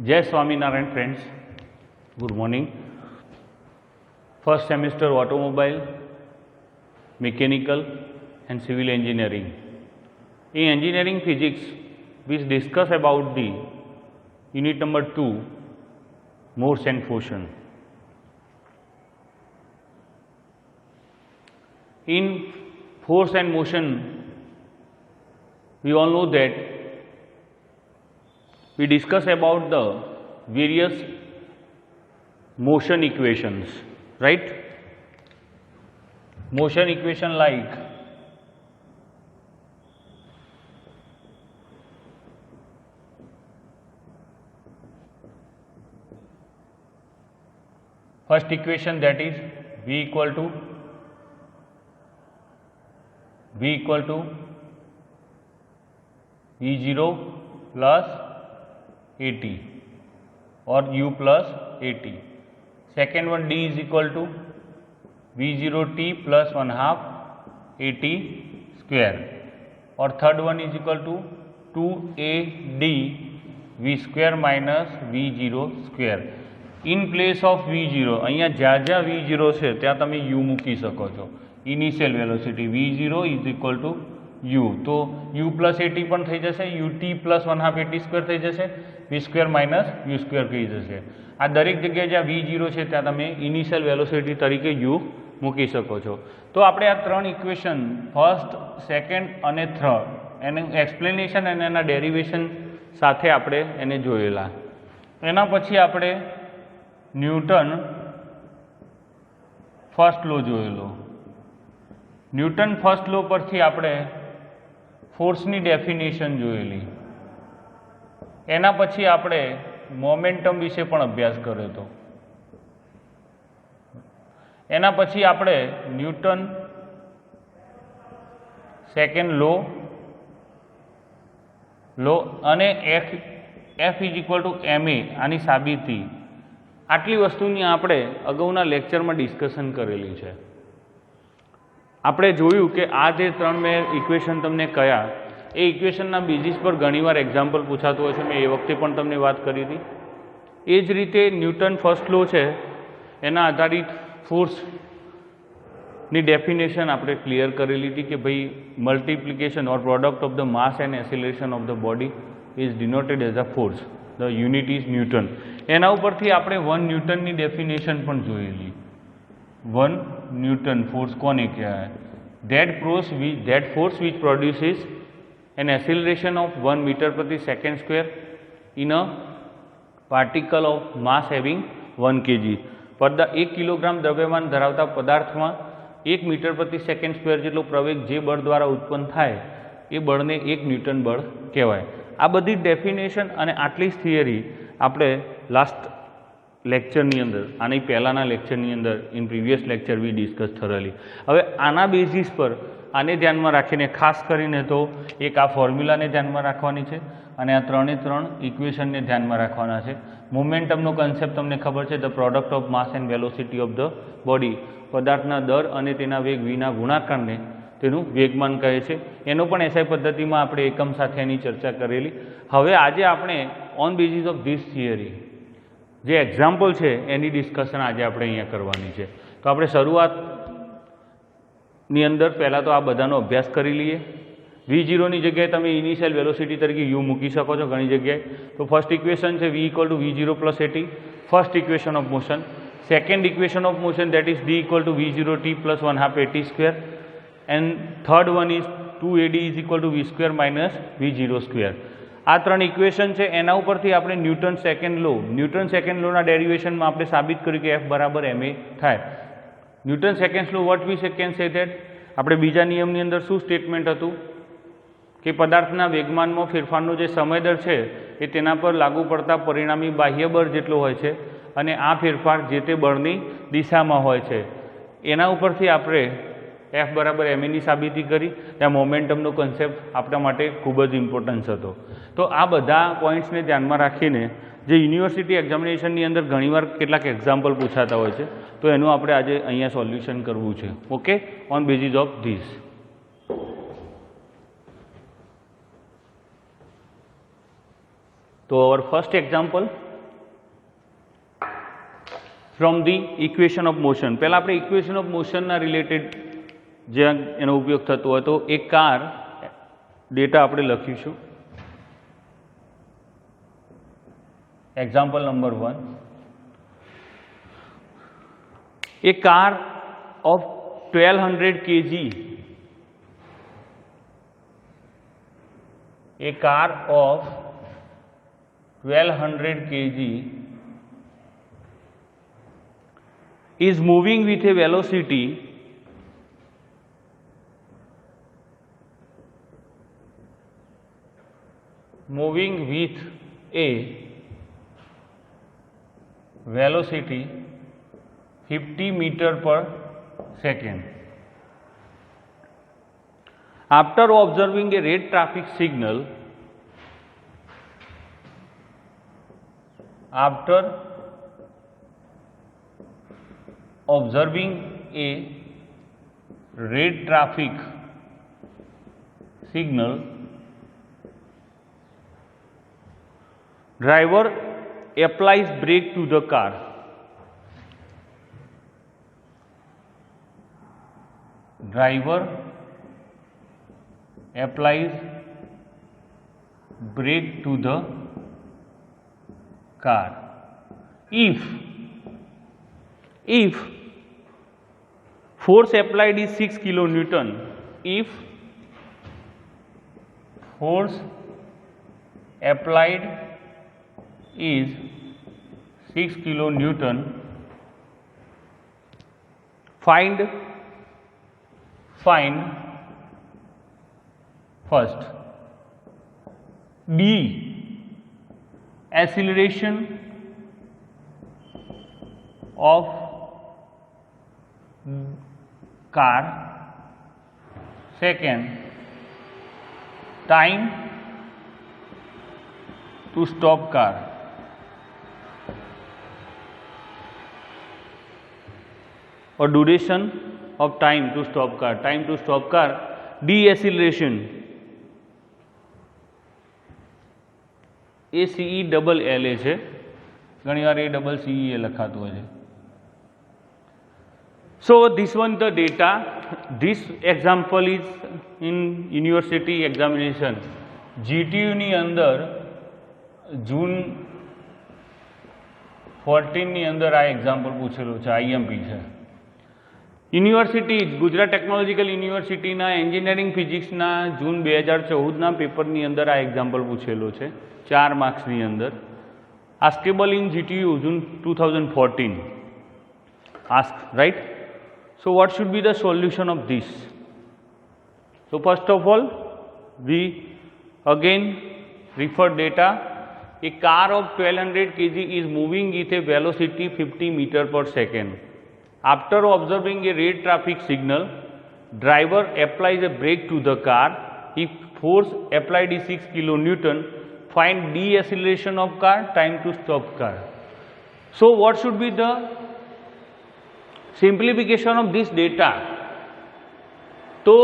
Jai Swaminarayan friends, good morning. First semester automobile, mechanical and civil engineering. In engineering physics, we discuss about the unit number 2, motion and motion. In force and motion, we all know that we discuss about the various motion equations, right? Motion equation like first equation, that is V equal to V0 plus AT or U plus AT. Second one, D is equal to V0T plus 1/2 AT square, or third one is equal to 2AD V square minus V0 square. In place of V0, અહીંયા જ્યાં V0 છે ત્યાં તમે U મૂકી શકો છો. Initial velocity V0 is equal to U, તો U plus AT પણ થઈ જશે, UT plus 1/2 AT સ્ક્વેર થઈ જશે, V square minus U square થઈ જશે. આ દરેક જગ્યાએ જ્યાં V0 છે ત્યાં તમે ઇનિશિયલ વેલોસિટી તરીકે U મૂકી શકો છો. તો આપણે આ ત્રણ ઇક્વેશન ફર્સ્ટ, સેકન્ડ અને થર્ડ એનું એક્સપ્લેનેશન અને એના ડેરિવેશન સાથે આપણે એને જોયેલા. એના પછી આપણે ન્યૂટન ફર્સ્ટ લો જોયેલો. ન્યૂટન ફર્સ્ટ લો પરથી આપણે ફોર્સની ડેફિનેશન જોયેલી. એના પછી આપણે મોમેન્ટમ વિશે પણ અભ્યાસ કર્યો હતો. એના પછી આપણે ન્યૂટન સેકન્ડ લો અને F is equal two ma આની સાબિતી, આટલી વસ્તુની આપણે અગાઉના લેક્ચરમાં ડિસ્કશન કરેલી છે. આપણે જોયું કે આ જે ત્રણ મેં ઇક્વેશન તમને કયા, એ ઇક્વેશનના બેઝિસ પર ઘણીવાર એક્ઝામ્પલ પૂછાતું હોય છે. મેં એ વખતે પણ તમને વાત કરી હતી. એ જ રીતે ન્યૂટન ફર્સ્ટ લો છે એના આધારિત ફોર્સની ડેફિનેશન આપણે ક્લિયર કરેલી હતી કે ભાઈ multiplication or product of the mass and acceleration of the body is denoted as a force, the unit is newton. એના ઉપરથી આપણે 1 ન્યૂટનની ડેફિનેશન પણ જોયેલી. 1 ન્યૂટન ફોર્સ કોને કહેવાય? that force which produces an acceleration of 1 meter પ્રતિ second square in a particle of mass having 1 kg. 1 kilogram દ્રવ્યમાન ધરાવતા પદાર્થમાં 1 મીટર પ્રતિ સેકન્ડ સ્ક્વેર જેટલો પ્રવેગ જે બળ દ્વારા ઉત્પન્ન થાય એ બળને 1 ન્યૂટન બળ કહેવાય. આ બધી ડેફિનેશન અને આટલી જ થિયરી આપણે લાસ્ટ લેક્ચરની અંદર, આની પહેલાંના લેક્ચરની અંદર, in previous lecture V discuss થયેલી. હવે આના બેઝિસ પર આને ધ્યાનમાં રાખીને ખાસ કરીને તો એક આ ફોર્મ્યુલાને ધ્યાનમાં રાખવાની છે અને આ ત્રણે ત્રણ ઇક્વેશનને ધ્યાનમાં રાખવાના છે. મોમેન્ટમનો કન્સેપ્ટ તમને ખબર છે, the product of mass and velocity of the body. પદાર્થના દર અને તેના વેગ વિના ગુણાકારને તેનું વેગમાન કહે છે. એનો પણ એસઆઈ પદ્ધતિમાં આપણે એકમ સાથે એની ચર્ચા કરેલી. હવે આજે આપણે on basis of this theory જે એક્ઝામ્પલ છે એની ડિસ્કશન આજે આપણે અહીંયા કરવાની છે. તો આપણે શરૂઆતની અંદર પહેલાં તો આ બધાનો અભ્યાસ કરી લઈએ. V0ની જગ્યાએ તમે ઇનિશિયલ વેલોસિટી તરીકે U મૂકી શકો છો ઘણી જગ્યાએ. તો ફર્સ્ટ ઇક્વેશન છે V equal to V0 plus AT, first equation of motion. Second equation of motion, that is D equal to V0T plus 1/2 AT square, and third one is 2AD is equal to V square minus V0 square. આ ત્રણ equation છે. એના ઉપરથી આપણે newton second લોના ડેરિવેશનમાં આપણે સાબિત કર્યું કે F બરાબર ma થાય. Newton second law what we can say that, આપણે બીજા નિયમની અંદર શું સ્ટેટમેન્ટ હતું કે પદાર્થના વેગમાનમાં ફેરફારનો જે સમયદર છે એ તેના પર લાગુ પડતા પરિણામી બાહ્ય બળ જેટલો હોય છે અને આ ફેરફાર જે તે બળની દિશામાં હોય છે. એના ઉપરથી આપણે F બરાબર maની સાબિતી કરી. ત્યાં મોમેન્ટમનો કન્સેપ્ટ આપણા માટે ખૂબ જ ઇમ્પોર્ટન્સ હતો. તો આ બધા પોઈન્ટ્સને ધ્યાનમાં રાખીને જે યુનિવર્સિટી એક્ઝામિનેશનની અંદર ઘણીવાર કેટલાક એક્ઝામ્પલ પૂછાતા હોય છે, તો એનું આપણે આજે અહીંયા સોલ્યુશન કરવું છે. Okay, on basis of this. So our first example, from the equation of motion. પહેલાં આપણે ઇક્વેશન ઓફ મોશનના રિલેટેડ જ્યાં એનો ઉપયોગ થતો હોય તો એક કાર ડેટા આપણે લખીશું. Example number 1, a car of 1200 kg, a car of 1200 kg is moving with a velocity velocity 50 meter per second. After observing a red traffic signal, driver applies brake to the car. Driver applies brake to the car. If force applied is 6 kilonewton, if force applied is 6 kilonewton, find first D acceleration of car, second time to stop car. Or duration of time to stop car. Time to stop car, deceleration, ACE છે, ઘણીવાર ACE લખાતું હોય છે. So this one the data. This example is in university examination. GTU ની અંદર જૂન 14 ની અંદર આ example પૂછેલું છે, IMP છે. યુનિવર્સિટી ગુજરાત ટેકનોલોજીકલ યુનિવર્સિટીના એન્જિનિયરિંગ ફિઝિક્સના જૂન 2014ના પેપરની અંદર આ એક્ઝામ્પલ પૂછેલો છે, 4 માર્ક્સની અંદર. Askable in GTU June 2014. Ask right. So what should be the solution of this? So first of all, we again refer data. A car of 1200 kg is moving with a velocity 50 meter per second. After observing a red traffic signal, driver applies a brake to the car. If force applied is 6 kilonewton, find deceleration of car, time to stop car. So what should be the simplification of this data? તો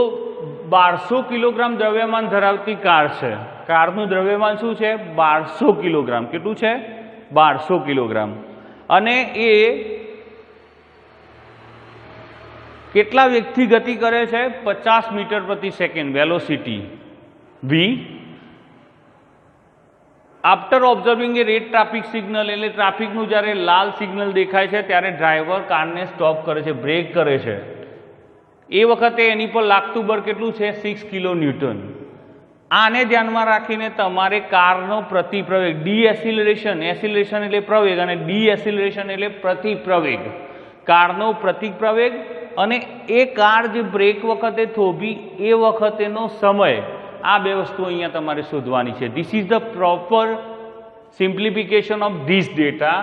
1200 kilogram દ્રવ્યમાન ધરાવતી car છે. કારનું દ્રવ્યમાન શું છે? 1200 kilogram. કેટલું છે? 1200 kilogram. અને એ કેટલા વેગથી ગતિ કરે છે? 50 મીટર પ્રતિ second velocity v. After observing a red traffic signal, એટલે ટ્રાફિકનું જ્યારે લાલ સિગ્નલ દેખાય છે ત્યારે ડ્રાઈવર કારને સ્ટોપ કરે છે, બ્રેક કરે છે. એ વખતે એની પર લાગતું બળ કેટલું છે? 6 કિલોન્યુટન. આને ધ્યાનમાં રાખીને તમારે કારનો પ્રતિપ્રવેગ, ડીએસિલરેશન, એસિલરેશન એટલે પ્રવેગ અને ડીએસિલરેશન એટલે પ્રતિપ્રવેગ, કારનો પ્રતિપ્રવેગ અને એ કાર જે બ્રેક વખતે થોભી એ વખતેનો સમય, આ બે વસ્તુ અહીંયા તમારે શોધવાની છે. This is the proper simplification of this data.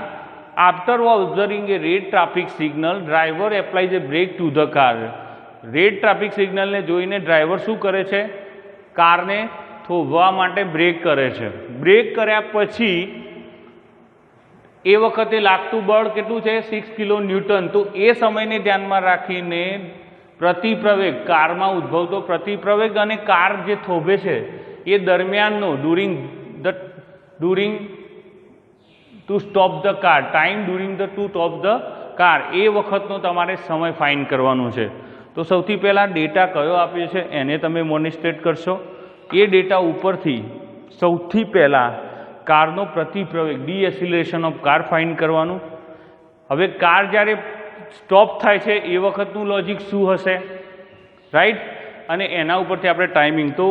After observing a red traffic signal, driver applies a brake to the car. Red traffic સિગ્નલને જોઈને ડ્રાઈવર શું કરે છે? કારને થોભવા માટે બ્રેક કરે છે. બ્રેક કર્યા પછી એ વખતે લાગતું બળ કેટલું છે? 6 કિલોન્યુટન. તો એ સમયને ધ્યાનમાં રાખીને પ્રતિપ્રવેગ, કારમાં ઉદ્ભવતો પ્રતિપ્રવેગ અને કાર જે થોભે છે એ દરમિયાનનો during to stop the car, time during the to stop the car, એ વખતનો તમારે સમય ફાઇન્ડ કરવાનો છે. તો સૌથી પહેલાં ડેટા કયો આપ્યો છે એને તમે મોનિસ્ટ્રેટ કરશો. એ ડેટા ઉપરથી સૌથી પહેલાં કારનો પ્રતિપ્રવેગ, ડીએસિલેશન ઓફ કાર ફાઇન્ડ કરવાનું. હવે કાર જ્યારે સ્ટોપ થાય છે એ વખતનું લોજિક શું હશે, રાઈટ, અને એના ઉપરથી આપણે ટાઈમિંગ. તો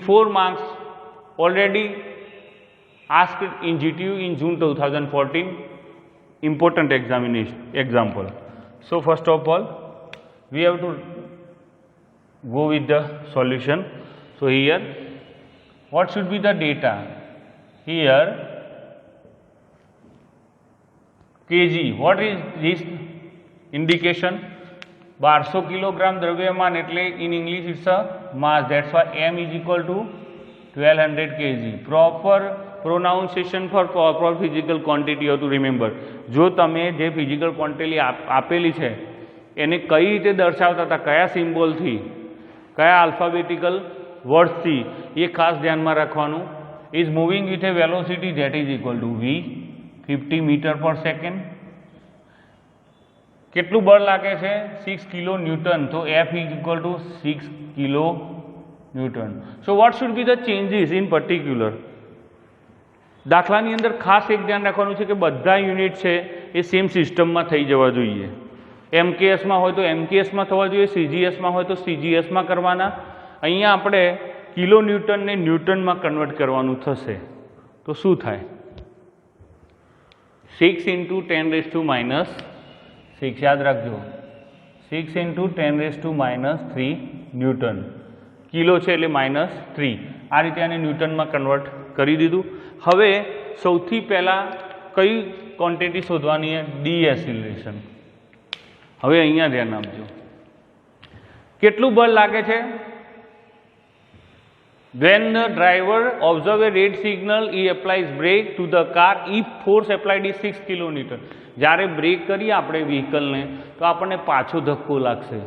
4 marks already asked in GTU in June 2014, important example. So first of all we have to go with the solution. So here what should be the data? Here kg, what is this indication? 1200 kilogram દ્રવ્યમાન, એટલે in English it's a mass, that's why m is equal to 1200 kg. Proper pronunciation for proper physical quantity you have to remember. જો તમે જે physical quantity આપેલી છે એને કઈ રીતે દર્શાવતા હતા, કયા સિમ્બોલથી, કયા આલ્ફાબેટિકલ વર્ડ્સથી, એ ખાસ ધ્યાનમાં રાખવાનું. Is moving with a velocity that is equal to v 50 metre per second. કેટલું બળ લાગે છે? 6 કિલો ન્યૂટન. તો F is equal to 6 kilo newton. So what should be the changes in particular? દાખલાની અંદર ખાસ એક ધ્યાન રાખવાનું છે કે બધા યુનિટ છે એ સેમ સિસ્ટમમાં થઈ જવા જોઈએ. એમકેએસમાં હોય તો એમકેએસમાં થવા જોઈએ, સીજીએસમાં હોય તો સીજીએસમાં કરવાના. અહીંયા આપણે કિલો ન્યૂટનને ન્યૂટનમાં કન્વર્ટ કરવાનું થશે. તો શું થાય? 6 × 10⁻⁻6, યાદ રાખજો, 6 × 10⁻³ ન્યૂટન. કિલો છે એટલે -3. આ રીતે આને ન્યૂટનમાં કન્વર્ટ કરી દીધું. હવે સૌથી પહેલાં કઈ ક્વોન્ટિટી શોધવાની છે? ડીએસિલેશન. હવે અહીંયા ધ્યાન આપજો, કેટલું બળ લાગે છે? When the driver observe a red signal, he applies brake to the car if force applied is 6 kN. જ્યારે બ્રેક કરીએ આપણે વ્હીકલને તો આપણને પાછો ધક્કો લાગશે.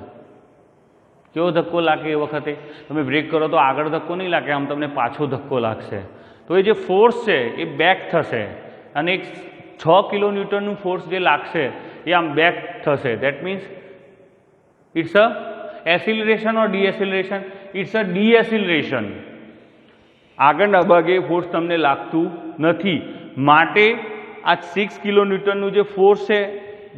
કેવો ધક્કો લાગે? એ વખતે તમે બ્રેક કરો તો આગળ ધક્કો નહીં લાગે, આમ તમને પાછો ધક્કો લાગશે. તો એ જે ફોર્સ છે એ બેક થશે, અને એક 6 કિલો ન્યૂટનનું ફોર્સ જે લાગશે એ આમ બેક થશે. That means it's a acceleration or deceleration? It's a deceleration. આગળના ભાગે ફોર્સ તમને લાગતું નથી, માટે આ 6 કિલો ન્યૂટનનું જે ફોર્સ છે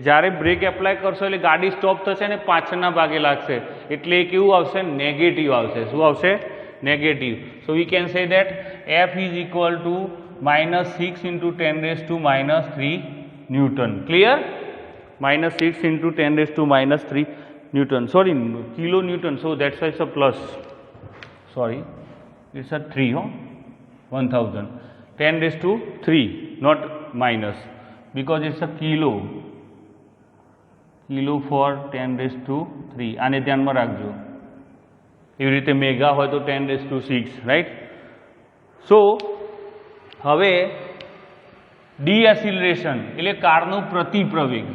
જ્યારે બ્રેક એપ્લાય કરશો એટલે ગાડી સ્ટોપ થશે ને પાછળના ભાગે લાગશે, એટલે એ કેવું આવશે? નેગેટિવ આવશે. શું આવશે? Negative. So we can say that F is equal to -6 × 10⁻³ newton. Clear? -6 × 10⁻³ newton, sorry kilo newton. So that's why it's a plus, sorry it's a 3, 1000, 10⁻³ not minus, because it's a kilo for 10⁻³. આને ધ્યાનમાં રાખજો. એવી રીતે mega હોય તો 10⁻6, right? સો હવે ડીએસિલરેશન એટલે કારનો પ્રતિપ્રવેગ.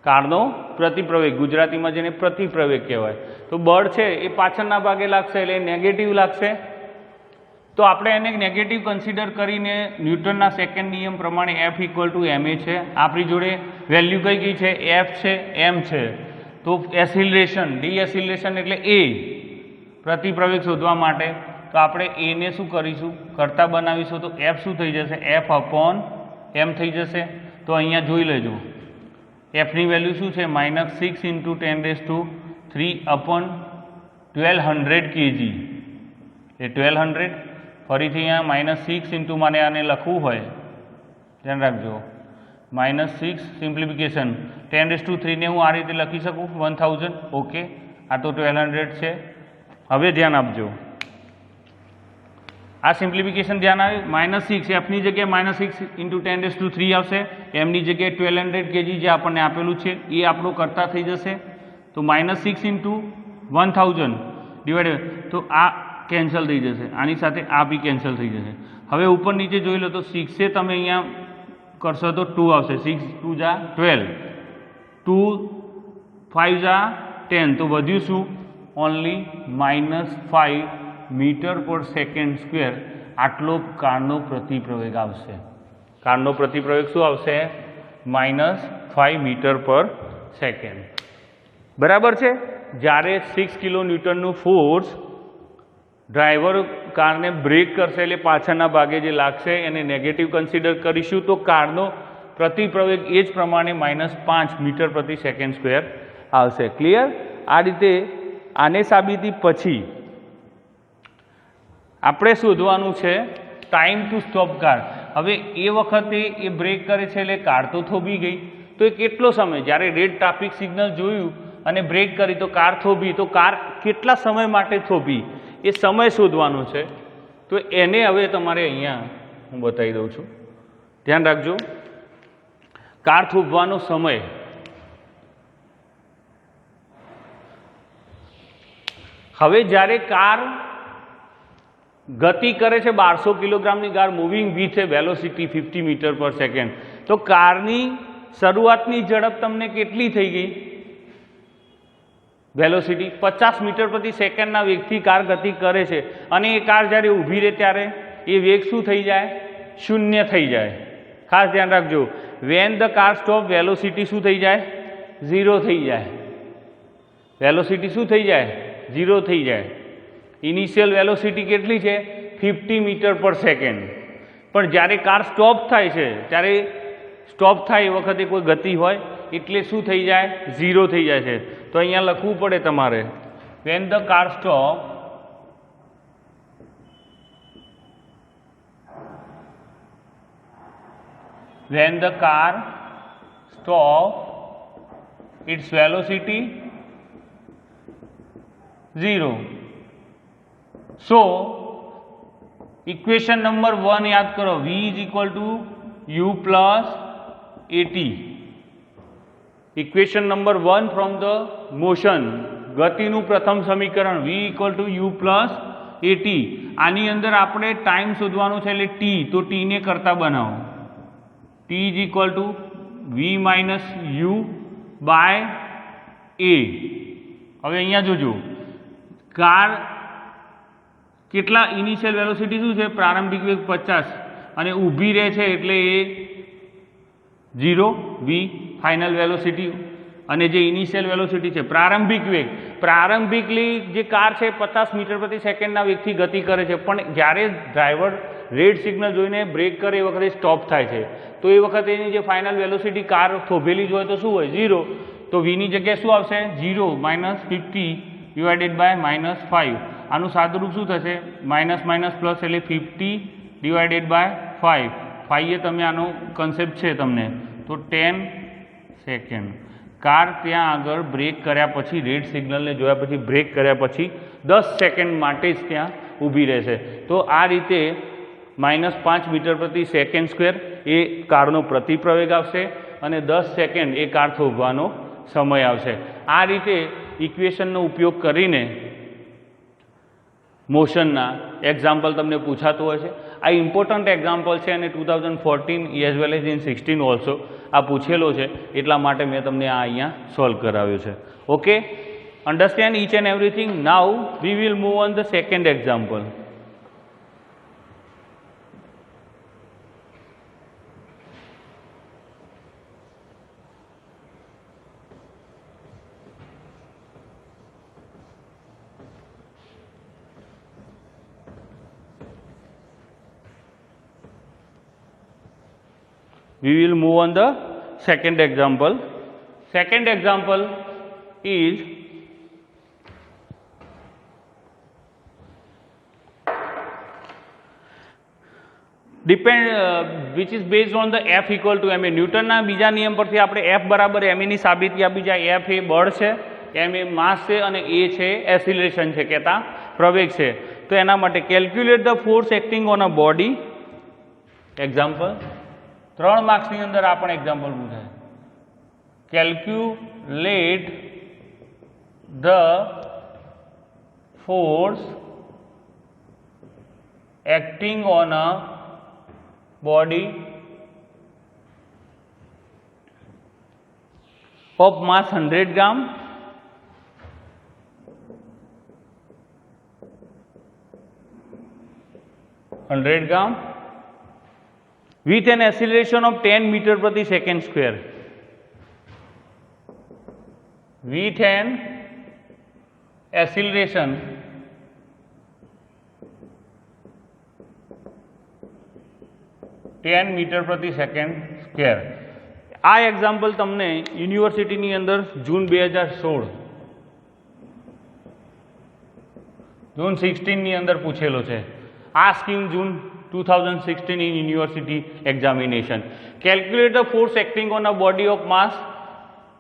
કારનો પ્રતિપ્રવેગ, ગુજરાતીમાં જેને પ્રતિપ્રવેગ કહેવાય. તો બળ છે એ પાછળના ભાગે લાગશે એટલે નેગેટિવ લાગશે. તો આપણે એને નેગેટિવ કન્સિડર કરીને ન્યૂટનના સેકન્ડ નિયમ પ્રમાણે F ઇક્વલ ટુ ma છે. આપણી જોડે વેલ્યુ કઈ કઈ છે? F છે, m છે. તો એસિલરેશન, ડીએસિલરેશન એટલે a, પ્રતિપ્રવેગ શોધવા માટે તો આપણે a ને શું કરીશું? કરતા બનાવીશું. તો F શું થઈ જશે? F/m થઈ જશે. તો અહીંયા જોઈ લેજો, Fની વેલ્યુ શું છે? -6 × 10⁻³ / 1200 kg, એ 1200. ફરીથી અહીંયા -6 × મને આને લખવું હોય, ધ્યાન રાખજો, -6 સિમ્પ્લિફિકેશન 10⁻³ ને હું આ રીતે લખી શકું 1000. ઓકે, આ તો 1200 છે. હવે ધ્યાન આપજો, આ સિમ્પ્લિફિકેશન ધ્યાન આવે. -6 Fની જગ્યાએ -6 × 10⁻³ આવશે, એમની જગ્યાએ 1200 kg જે આપણને આપેલું છે એ આપણું કરતા થઈ જશે. તો -6 × 1000 ડિવાઇડેડ, તો આ કેન્સલ થઈ જશે, આની સાથે આ બી કેન્સલ થઈ જશે. હવે ઉપર નીચે જોઈ લો તો 6 તમે અહીંયા કરશો તો 2 આવશે. 6 × 2 = 12, 2 5 = 10. તો વધ્યું શું? Only -5 metre per second square. આટલો કારનો પ્રતિપ્રવેગ આવશે. કારનો પ્રતિપ્રવેગ શું આવશે? -5 મીટર પર સેકન્ડ. બરાબર છે. જ્યારે 6 કિલો ન્યૂટનનું ફોર્સ ડ્રાઈવર કારને બ્રેક કરશે એટલે પાછળના ભાગે જે લાગશે એને નેગેટિવ કન્સિડર કરીશું તો કારનો પ્રતિપ્રવેગ એ જ પ્રમાણે -5 મીટર પ્રતિ સેકન્ડ સ્ક્વેર આવશે. ક્લિયર? આ રીતે આને સાબિતી પછી આપણે શોધવાનું છે ટાઈમ ટુ સ્ટોપ કાર. હવે એ વખતે એ બ્રેક કરે છે એટલે કાર તો થોભી ગઈ, તો એ કેટલો સમય, જ્યારે રેડ ટ્રાફિક સિગ્નલ જોયું અને બ્રેક કરી તો કાર થોભી, તો કાર કેટલા સમય માટે થોભી એ સમય શોધવાનો છે. તો એને હવે તમારે અહીંયા હું બતાવી દઉં છું, ધ્યાન રાખજો. કાર થોભવાનો સમય હવે જ્યારે કાર ગતિ કરે છે 1200 કિલોગ્રામની car moving with a velocity 50 metre per second, તો કારની શરૂઆતની ઝડપ તમને કેટલી થઈ ગઈ? વેલોસિટી 50 મીટર પ્રતિ સેકન્ડના વેગથી કાર ગતિ કરે છે અને એ કાર જ્યારે ઊભી રહે ત્યારે એ વેગ શું થઈ જાય? 0 થઈ જાય. ખાસ ધ્યાન રાખજો, when the car stop velocity શું થઈ જાય? 0 થઈ જાય. વેલોસિટી શું થઈ જાય? 0 થઈ જાય. ઇનિશિયલ વેલોસિટી કેટલી છે? 50 મીટર પર સેકન્ડ. પણ જ્યારે કાર સ્ટોપ થાય છે ત્યારે સ્ટોપ થાય એ વખતે કોઈ ગતિ હોય એટલે શું થઈ જાય? 0 થઈ જાય છે. તો અહીંયા લખવું પડે તમારે, when the car stop its velocity 0. So equation number 1 યાદ કરો, v is equal to u plus at. Equation number 1 from the motion, ગતિનું પ્રથમ સમીકરણ v equal to u plus at. આની અંદર આપણે ટાઈમ શોધવાનું છે એટલે t, તો t ને કરતા બનાવો. t is equal to v minus u by a. હવે અહીંયા જોજો, કાર કેટલા ઇનિશિયલ વેલોસિટી શું છે? પ્રારંભિક વેગ 50 અને ઊભી રહે છે એટલે એ 0 v ફાઇનલ વેલોસિટી, અને જે ઇનિશિયલ વેલોસિટી છે પ્રારંભિક વેગ, પ્રારંભિકલી જે કાર છે 50 મીટર પ્રતિ સેકન્ડના વેગથી ગતિ કરે છે, પણ જ્યારે ડ્રાઈવર રેડ સિગ્નલ જોઈને બ્રેક કરે એ વખતે સ્ટોપ થાય છે, તો એ વખતે એની જે ફાઇનલ વેલોસિટી કાર થોભેલી જ હોય તો શું હોય? 0. તો વીની જગ્યાએ શું આવશે? 0 -50 ડિવાઇડેડ બાય -5. આનું સાદુરૂપ શું થશે? માઇનસ માઇનસ પ્લસ એટલે 50 ડિવાઇડેડ બાય 5. 5 એ તમે આનો કન્સેપ્ટ છે તમને, તો 10 સેકન્ડ. કાર ત્યાં આગળ બ્રેક કર્યા પછી, રેડ સિગ્નલને જોયા પછી બ્રેક કર્યા પછી 10 સેકન્ડ માટે જ ત્યાં ઊભી રહેશે. તો આ રીતે -5 મીટર પ્રતિ સેકન્ડ સ્ક્વેર એ કારનો પ્રતિપ્રવેગ આવશે અને 10 સેકન્ડ એ કાર થોભવાનો સમય આવશે. આ રીતે ઇક્વેશનનો ઉપયોગ કરીને મોશનના એક્ઝામ્પલ તમને પૂછાતું હોય છે. આ ઇમ્પોર્ટન્ટ એક્ઝામ્પલ છે અને 2014 as well as in 16 also આ પૂછેલો છે, એટલા માટે મેં તમને આ અહીંયા સોલ્વ કરાવ્યો છે. Okay, understand each and everything. Now we will move on the second example. We will move on the second example. Second example is which is based on the F equal to ma. ન્યૂટનના બીજા નિયમ પરથી આપણે F બરાબર ma ની સાબિતી આપી જાય. F એ બળ છે, ma માસ છે અને a છે એસિલેશન છે, કહેતા પ્રવેગ છે. તો એના માટે calculate the force acting on a body. Example 3 માર્ક્સની અંદર આપણે એક્ઝામ્પલ પૂછાય. Calculate the force acting on a body of mass 100 gram 100 gram with an acceleration of 10 meter प्रति second square. With an acceleration metre प्रति second square. આ example તમને યુનિવર્સિટીની અંદર જૂન 2016 ની અંદર પૂછેલો છે. આ scheme June 2016 in university examination. Calculate the force acting on a body of mass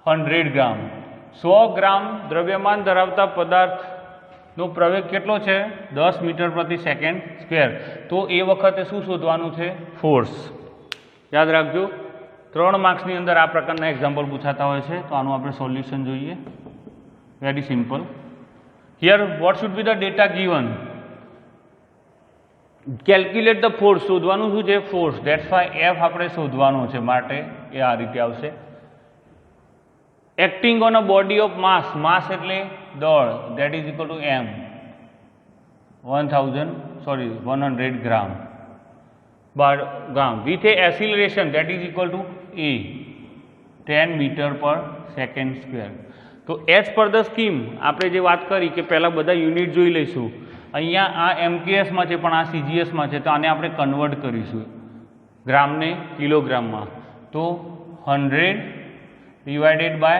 100 ગ્રામ. 100 ગ્રામ દ્રવ્યમાન ધરાવતા પદાર્થનો પ્રવેગ કેટલો છે? 10 મીટર પ્રતિ સેકન્ડ સ્ક્વેર. તો એ વખતે શું શોધવાનું છે? ફોર્સ. યાદ રાખજો, 3 માર્ક્સની અંદર આ પ્રકારના એક્ઝામ્પલ પૂછાતા હોય છે. તો આનું આપણે સોલ્યુશન જોઈએ. Very simple. Here vote should be the data given? Calculate the force. શોધવાનું શું છે? ફોર્સ. ધેટ્સ વાય એફ આપણે શોધવાનો છે, માટે એ આ રીતે આવશે. Acting on a body of mass. Mass એટલે દળ. That is equal to m. 100 gram with a acceleration that is equal to a 10 metre per second square. તો એઝ પર ધ સ્કીમ આપણે જે વાત કરી કે પહેલાં બધા યુનિટ જોઈ લઈશું. અહીંયા આ એમકેએસમાં છે પણ આ સીજીએસમાં છે, તો આને આપણે કન્વર્ટ કરીશું ગ્રામને કિલોગ્રામમાં. તો 100 divided by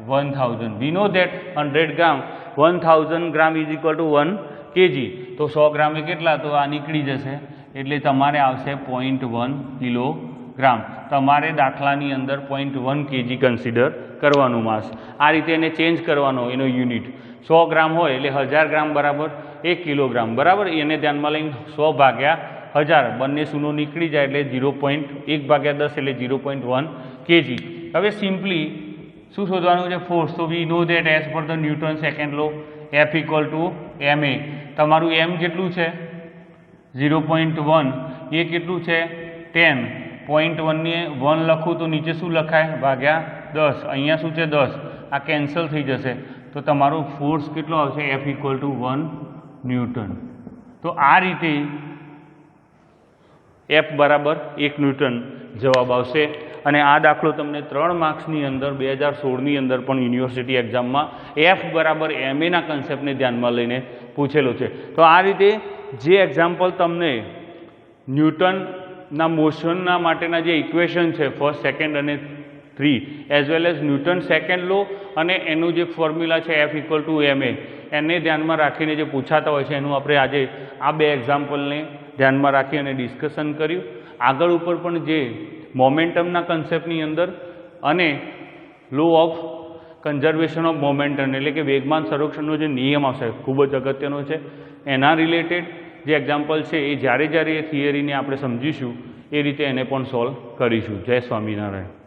1000. We know that 100 gram 1000 gram is equal to 1 kg. તો 100 ગ્રામે કેટલા? તો આ નીકળી જશે, એટલે તમારે આવશે 0.1 કિલોગ્રામ. તમારે દાખલાની અંદર 0.1 kg કન્સિડર કરવાનું માસ. આ રીતે એને ચેન્જ કરવાનો એનો યુનિટ. 100 ગ્રામ હોય એટલે 1000 ગ્રામ બરાબર 1 કિલોગ્રામ બરાબર. એને ધ્યાનમાં લઈને 100 ભાગ્યા 1000 બંને શૂનો નીકળી જાય એટલે 0.1 ભાગ્યા 10 એટલે 0.1 kg. હવે સિમ્પલી શું શોધવાનું છે? ફોર્સ. તો we know that as per the Newton second law F equal to m a. તમારું એમ કેટલું છે? 0.1. એ કેટલું છે? 10. 0.1 ને 1 લખું તો નીચે શું લખાય? ભાગ્યા 10. અહીંયા શું છે? 10. આ કેન્સલ થઈ જશે. તો તમારો ફોર્સ કેટલો આવશે? F equal two 1 newton. તો આ રીતે એફ બરાબર 1 ન્યૂટન જવાબ આવશે. અને આ દાખલો તમને 3 માર્ક્સની અંદર 2016ની અંદર પણ યુનિવર્સિટી એક્ઝામમાં એફ બરાબર એમ એના કન્સેપ્ટને ધ્યાનમાં લઈને પૂછેલો છે. તો આ રીતે જે એક્ઝામ્પલ તમને ન્યૂટનના મોશનના માટેના જે ઇક્વેશન છે ફર્સ્ટ, સેકન્ડ અને 3 as well as Newton second law અને એનું જે ફોર્મ્યુલા છે F equal to m a, એને ધ્યાનમાં રાખીને જે પૂછાતા હોય છે એનું આપણે આજે આ 2 એક્ઝામ્પલને ધ્યાનમાં રાખી અને ડિસ્કશન કર્યું. આગળ ઉપર પણ જે મોમેન્ટમના કન્સેપ્ટની અંદર અને law of conservation of momentum એટલે કે વેગમાન સંરક્ષણનો જે નિયમ આવશે ખૂબ જ અગત્યનો છે. એના રિલેટેડ જે એક્ઝામ્પલ છે એ જ્યારે એ થિયરીને આપણે સમજીશું એ રીતે એને પણ સોલ્વ કરીશું. જય સ્વામિનારાયણ.